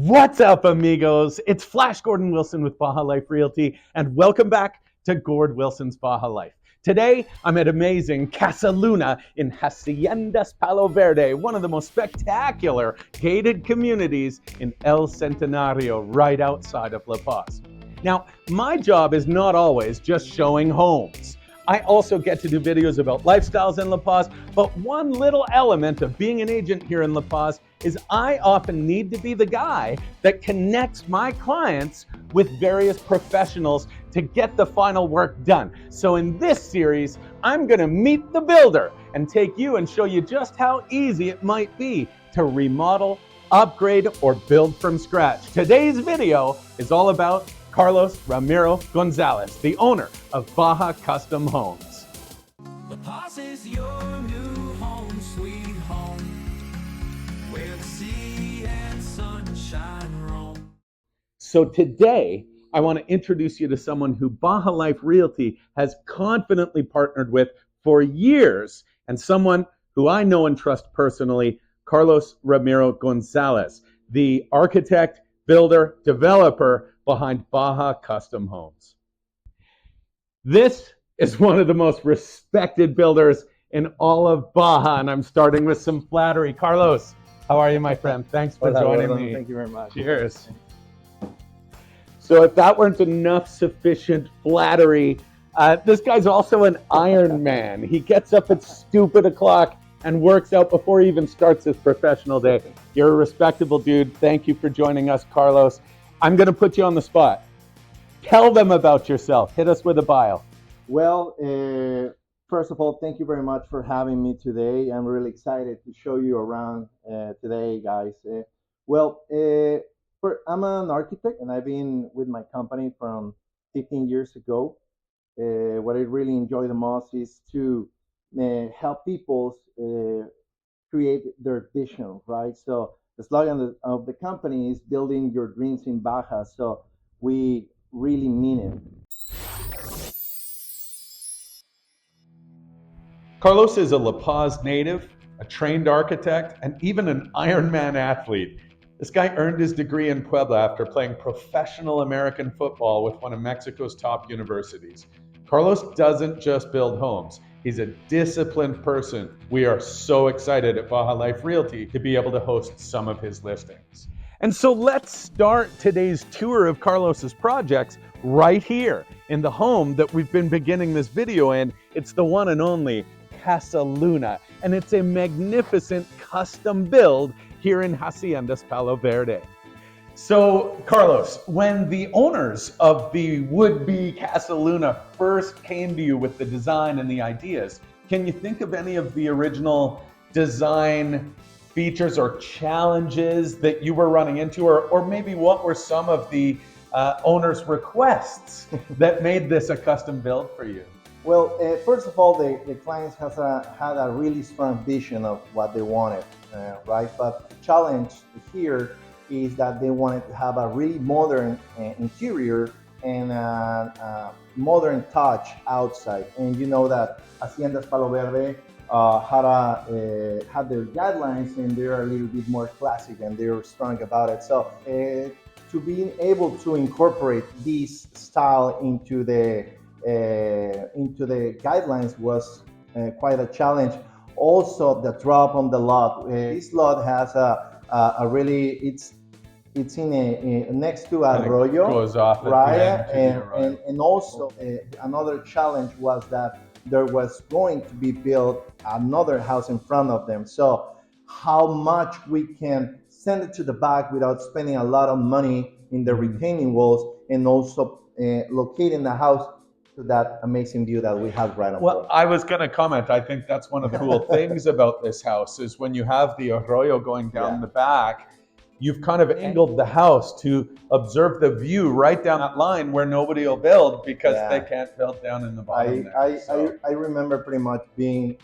What's up, amigos? It's Flash Gordon Wilson with Baja Life Realty, and welcome back to Gord Wilson's Baja Life. Today, I'm at amazing Casa Luna in Haciendas Palo Verde, one of the most spectacular gated communities in El Centinario, right outside of La Paz. Now, my job is not always just showing homes. I also get to do videos about lifestyles in La Paz, but one little element of being an agent here in La Paz is I often need to be the guy that connects my clients with various professionals to get the final work done. So in this series, I'm gonna meet the builder and take you and show you just how easy it might be to remodel, upgrade, or build from scratch. Today's video is all about Carlos Ramiro Gonzalez, the owner of Baja Custom Homes. La Paz is your new home, sweet home, where the sea and sunshine roam. So today, I want to introduce you to someone who Baja Life Realty has confidently partnered with for years, and someone who I know and trust personally, Carlos Ramiro Gonzalez, the architect, builder, developer behind Baja Custom Homes. This is one of the most respected builders in all of Baja, and I'm starting with some flattery. Carlos, how are you, my friend? Thanks for joining me. Thank you very much. Cheers. So if that weren't enough sufficient flattery, this guy's also an Iron Man. He gets up at stupid o'clock and works out before he even starts his professional day. You're a respectable dude. Thank you for joining us, Carlos. I'm going to put you on the spot. Tell them about yourself. Hit us with a bio. Well, first of all, thank you very much for having me today. I'm really excited to show you around today, guys. I'm an architect, and I've been with my company from 15 years ago. What I really enjoy the most is to help people create their vision, right? So the slogan of the company is building your dreams in Baja. So we really mean it. Carlos is a La Paz native, a trained architect, and even an Ironman athlete. This guy earned his degree in Puebla after playing professional American football with one of Mexico's top universities. Carlos doesn't just build homes. He's a disciplined person. We are so excited at Baja Life Realty to be able to host some of his listings. And so let's start today's tour of Carlos's projects right here in the home that we've been beginning this video in. It's the one and only Casa Luna, and it's a magnificent custom build here in Haciendas Palo Verde. So, Carlos, when the owners of the would-be Casa Luna first came to you with the design and the ideas, can you think of any of the original design features or challenges that you were running into, or maybe what were some of the owners' requests that made this a custom build for you? Well, first of all, the clients had a really strong vision of what they wanted, right? But the challenge here is that they wanted to have a really modern interior and a modern touch outside. And you know that Haciendas Palo Verde had their guidelines, and they're a little bit more classic, and they're strong about it. So to being able to incorporate this style into the guidelines was quite a challenge. Also, the drop on the lot. This lot has a really it's in a next to Arroyo, goes off right? And also another challenge was that there was going to be built another house in front of them. So how much we can send it to the back without spending a lot of money in the retaining walls, and also locating the house to that amazing view that we have right on. Well, I was going to comment. I think that's one of the cool things about this house is when you have the arroyo going down the back, you've kind of angled the house to observe the view right down that line where nobody will build because they can't build down in the bottom. I remember pretty much being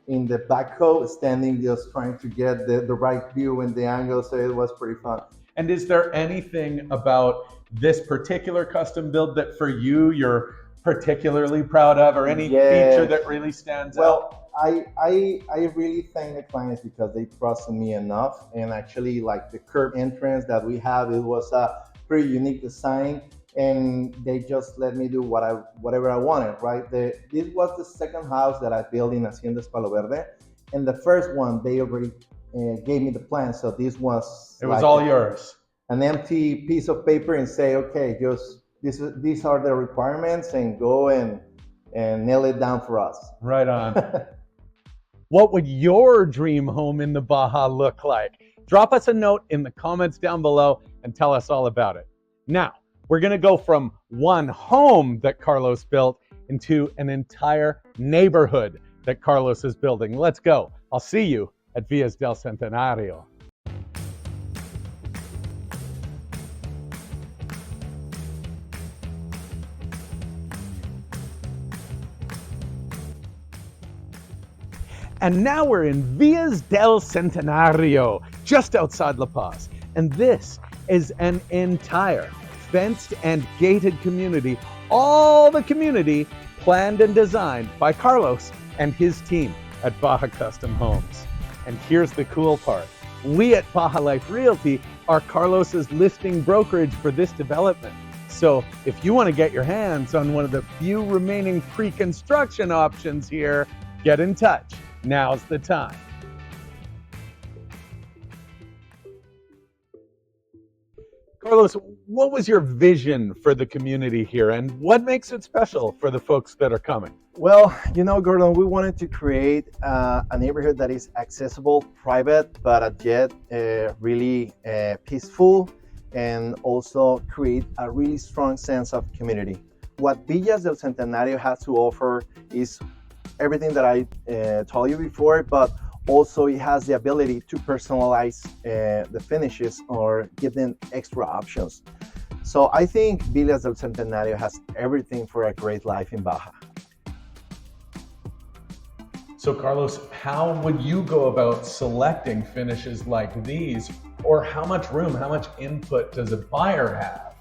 in the backhoe, standing just trying to get the right view and the angle, so it was pretty fun. And is there anything about this particular custom build that for you, you're particularly proud of, or any Yes. feature that really stands out? Well, I really thank the clients because they trusted me enough. And actually, like the curb entrance that we have, it was a pretty unique design, and they just let me do whatever I wanted. Right? This was the second house that I built in Haciendas Palo Verde, and the first one they already gave me the plan. So this was It was all yours. an empty piece of paper and say, okay, just these are the requirements, and go and nail it down for us. Right on. What would your dream home in the Baja look like? Drop us a note in the comments down below and tell us all about it. Now, we're gonna go from one home that Carlos built into an entire neighborhood that Carlos is building. Let's go. I'll see you at Villas del Centenario. And now we're in Villas del Centenario, just outside La Paz. And this is an entire fenced and gated community. All the community planned and designed by Carlos and his team at Baja Custom Homes. And here's the cool part. We at Baja Life Realty are Carlos's listing brokerage for this development. So if you want to get your hands on one of the few remaining pre-construction options here, get in touch. Now's the time. Carlos, what was your vision for the community here, and what makes it special for the folks that are coming? Well, Gordon, we wanted to create a neighborhood that is accessible, private, but yet really peaceful, and also create a really strong sense of community. What Villas del Centenario has to offer is everything that I told you before, but also it has the ability to personalize the finishes or give them extra options. So I think Villas del Centenario has everything for a great life in Baja. So Carlos, how would you go about selecting finishes like these? Or how much room, how much input does a buyer have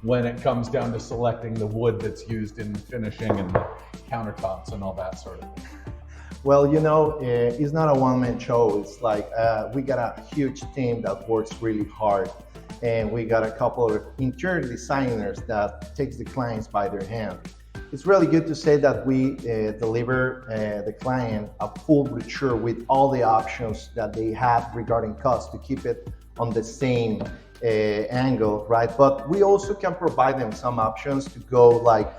when it comes down to selecting the wood that's used in finishing and the countertops and all that sort of thing? Well, it's not a one-man show. It's like we got a huge team that works really hard, and we got a couple of interior designers that takes the clients by their hand. It's really good to say that we deliver the client a full brochure with all the options that they have regarding cost to keep it on the same angle, right? But we also can provide them some options to go like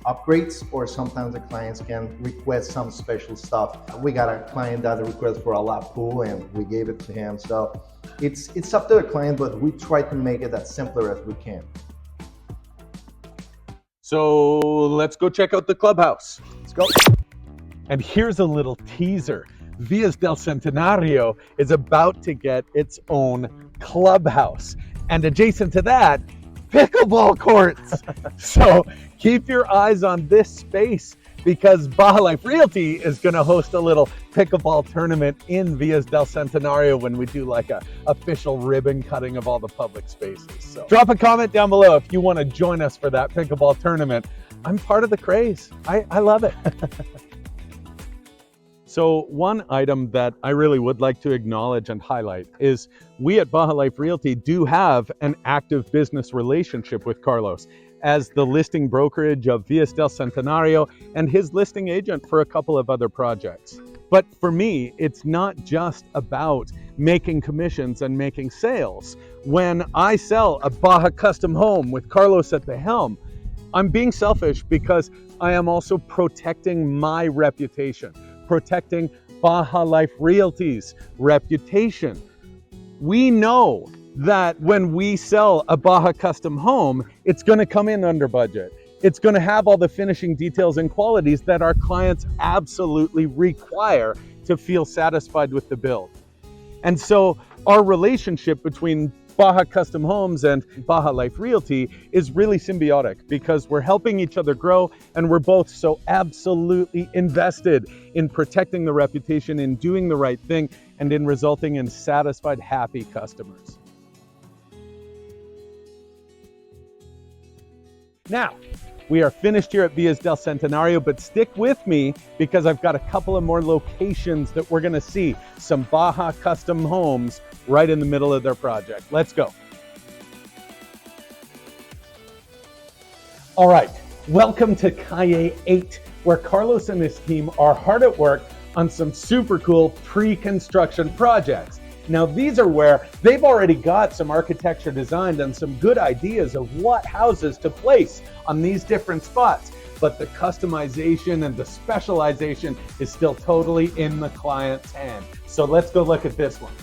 upgrades, or sometimes the clients can request some special stuff. We got a client that requests for a lap pool, and we gave it to him. So it's up to the client, but we try to make it as simpler as we can. So let's go check out the clubhouse. Let's go. And here's a little teaser. Villas del Centenario is about to get its own clubhouse. And adjacent to that, pickleball courts. So keep your eyes on this space, because Baja Life Realty is going to host a little pickleball tournament in Villas del Centenario when we do like a official ribbon cutting of all the public spaces. So drop a comment down below if you want to join us for that pickleball tournament. I'm part of the craze. I love it. So one item that I really would like to acknowledge and highlight is we at Baja Life Realty do have an active business relationship with Carlos as the listing brokerage of Villas del Centenario and his listing agent for a couple of other projects. But for me, it's not just about making commissions and making sales. When I sell a Baja Custom home with Carlos at the helm, I'm being selfish because I am also protecting my reputation, protecting Baja Life Realty's reputation. We know that when we sell a Baja Custom home, it's going to come in under budget. It's going to have all the finishing details and qualities that our clients absolutely require to feel satisfied with the build. And so our relationship between Baja Custom Homes and Baja Life Realty is really symbiotic, because we're helping each other grow, and we're both so absolutely invested in protecting the reputation, in doing the right thing, and in resulting in satisfied, happy customers. Now, We are finished here at Villas del Centinario, but stick with me because I've got a couple of more locations that we're gonna see. Some Baja Custom Homes right in the middle of their project. Let's go. All right, welcome to Calle 8, where Carlos and his team are hard at work on some super cool pre-construction projects. Now, these are where they've already got some architecture designed and some good ideas of what houses to place on these different spots. But the customization and the specialization is still totally in the client's hand. So let's go look at this one.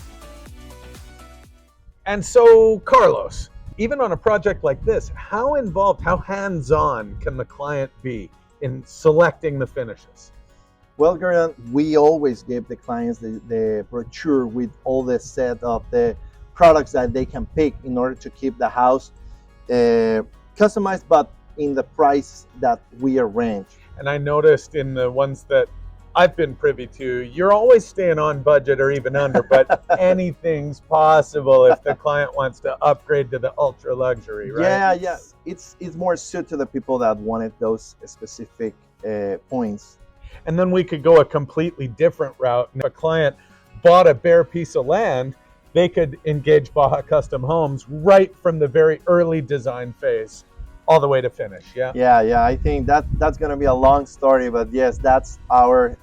And so, Carlos, even on a project like this, how involved, how hands-on can the client be in selecting the finishes? Well, Gordon, we always give the clients the brochure with all the set of the products that they can pick in order to keep the house customized, but in the price that we arrange. And I noticed in the ones that I've been privy to, you're always staying on budget or even under, but anything's possible if the client wants to upgrade to the ultra luxury, right? Yeah. It's more suited to the people that wanted those specific points. And then we could go a completely different route. And if a client bought a bare piece of land, they could engage Baja Custom Homes right from the very early design phase all the way to finish. Yeah. I think that's going to be a long story, but yes, that's our.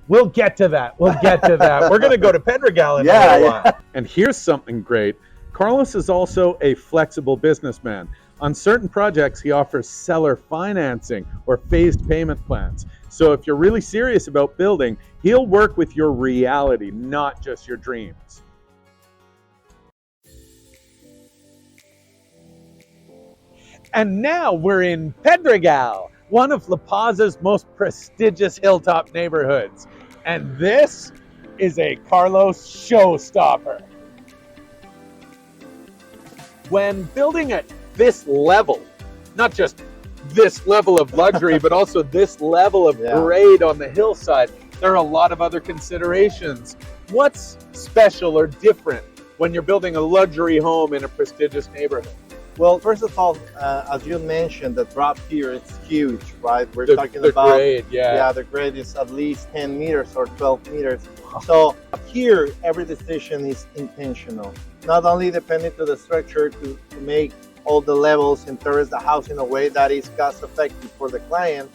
We'll get to that. We're going to go to Pedregal in a little while. And here's something great. Carlos is also a flexible businessman. On certain projects, he offers seller financing or phased payment plans. So if you're really serious about building, he'll work with your reality, not just your dreams. And now we're in Pedregal, one of La Paz's most prestigious hilltop neighborhoods. And this is a Carlos showstopper. When building at this level, not just this level of luxury, but also this level of grade on the hillside, there are a lot of other considerations. What's special or different when you're building a luxury home in a prestigious neighborhood? Well, first of all, as you mentioned, the drop here is huge, right? We're talking the about grade, the grade is at least 10 meters or 12 meters. So here, every decision is intentional. Not only depending to the structure to make all the levels and terrace the house in a way that is cost effective for the client,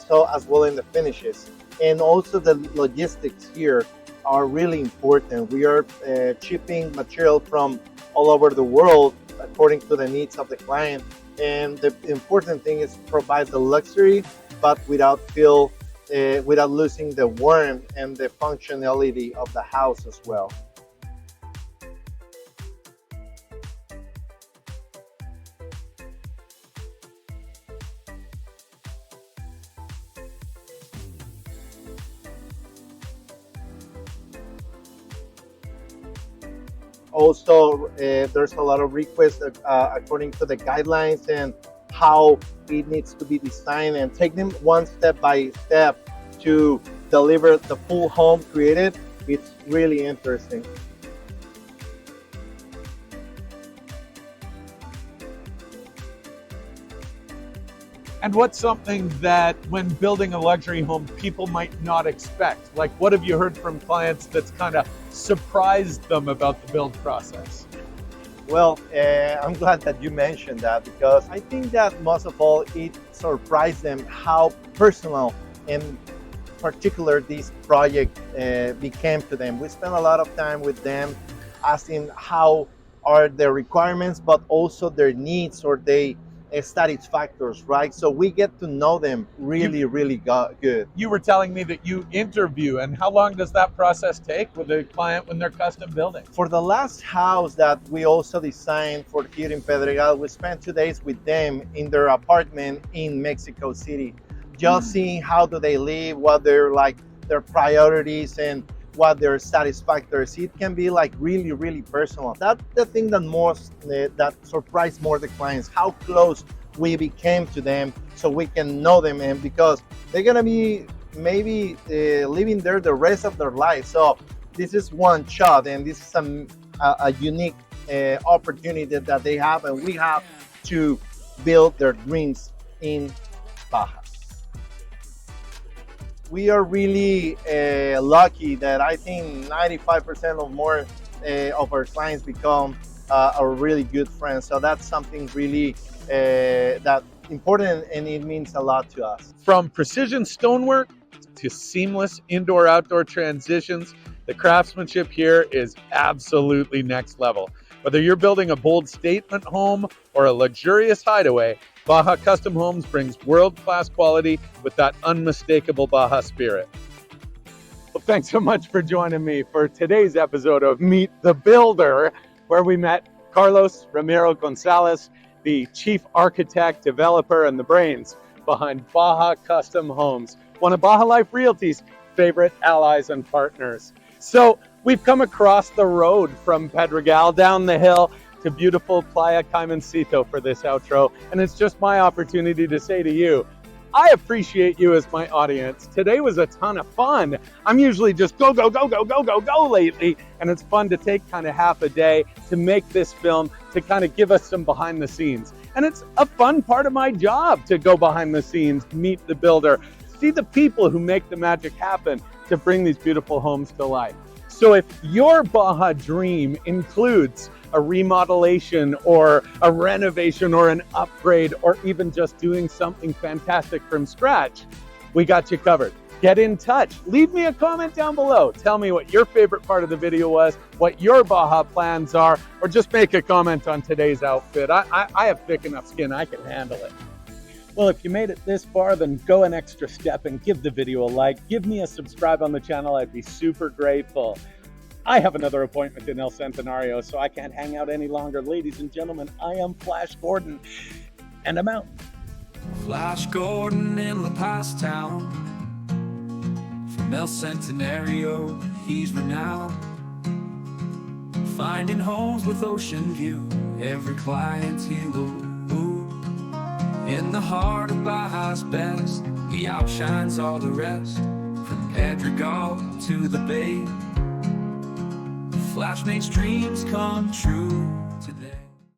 so as well in the finishes. And also the logistics here are really important. We are shipping material from all over the world according to the needs of the client. And the important thing is provide the luxury, but without losing the warmth and the functionality of the house as well. Also, there's a lot of requests according to the guidelines and how it needs to be designed, and take them one step by step to deliver the full home created. It's really interesting. And what's something that when building a luxury home, people might not expect? Like, what have you heard from clients that's kind of surprised them about the build process? Well, I'm glad that you mentioned that, because I think that most of all, it surprised them how personal and particular this project became to them. We spent a lot of time with them asking how are their requirements, but also their needs or they satisfactors, right? So we get to know them really good. You were telling me that you interview, and how long does that process take with a client when they're custom building? For the last house that we also designed for here in Pedregal, we spent 2 days with them in their apartment in Mexico City, just seeing how do they live, what they're like, their priorities, and what their satisfactors. It can be like really personal. That's the thing that surprised more the clients, how close we became to them, so we can know them, and because they're gonna be maybe living there the rest of their life. So this is one shot, and this is a unique opportunity that they have, and we have to build their dreams in Baja. We are really lucky that I think 95% or more of our clients become our really good friends. So that's something really that important, and it means a lot to us. From precision stonework to seamless indoor-outdoor transitions, the craftsmanship here is absolutely next level. Whether you're building a bold statement home or a luxurious hideaway, Baja Custom Homes brings world-class quality with that unmistakable Baja spirit. Well, thanks so much for joining me for today's episode of Meet the Builder, where we met Carlos Ramiro Gonzalez, the chief architect, developer, and the brains behind Baja Custom Homes, one of Baja Life Realty's favorite allies and partners. So we've come across the road from Pedregal down the hill to beautiful Playa Caimancito for this outro, and it's just my opportunity to say to you, I appreciate you as my audience. Today was a ton of fun. I'm usually just go lately, and it's fun to take kind of half a day to make this film, to kind of give us some behind the scenes. And it's a fun part of my job to go behind the scenes, meet the builder, see the people who make the magic happen to bring these beautiful homes to life. So if your Baja dream includes a remodelation or a renovation or an upgrade or even just doing something fantastic from scratch, we got you covered. Get in touch. Leave me a comment down below. Tell me what your favorite part of the video was, what your Baja plans are, or just make a comment on today's outfit. I have thick enough skin, I can handle it. Well, if you made it this far, then go an extra step and give the video a like. Give me a subscribe on the channel. I'd be super grateful. I have another appointment in El Centinario, so I can't hang out any longer. Ladies and gentlemen, I am Flash Gordon, and I'm out. Flash Gordon in La Paz town. From El Centinario, he's renowned. Finding homes with ocean view, every client he will move. In the heart of Baja's best, he outshines all the rest. From Pedregal to the Bay, Flash makes dreams come true today.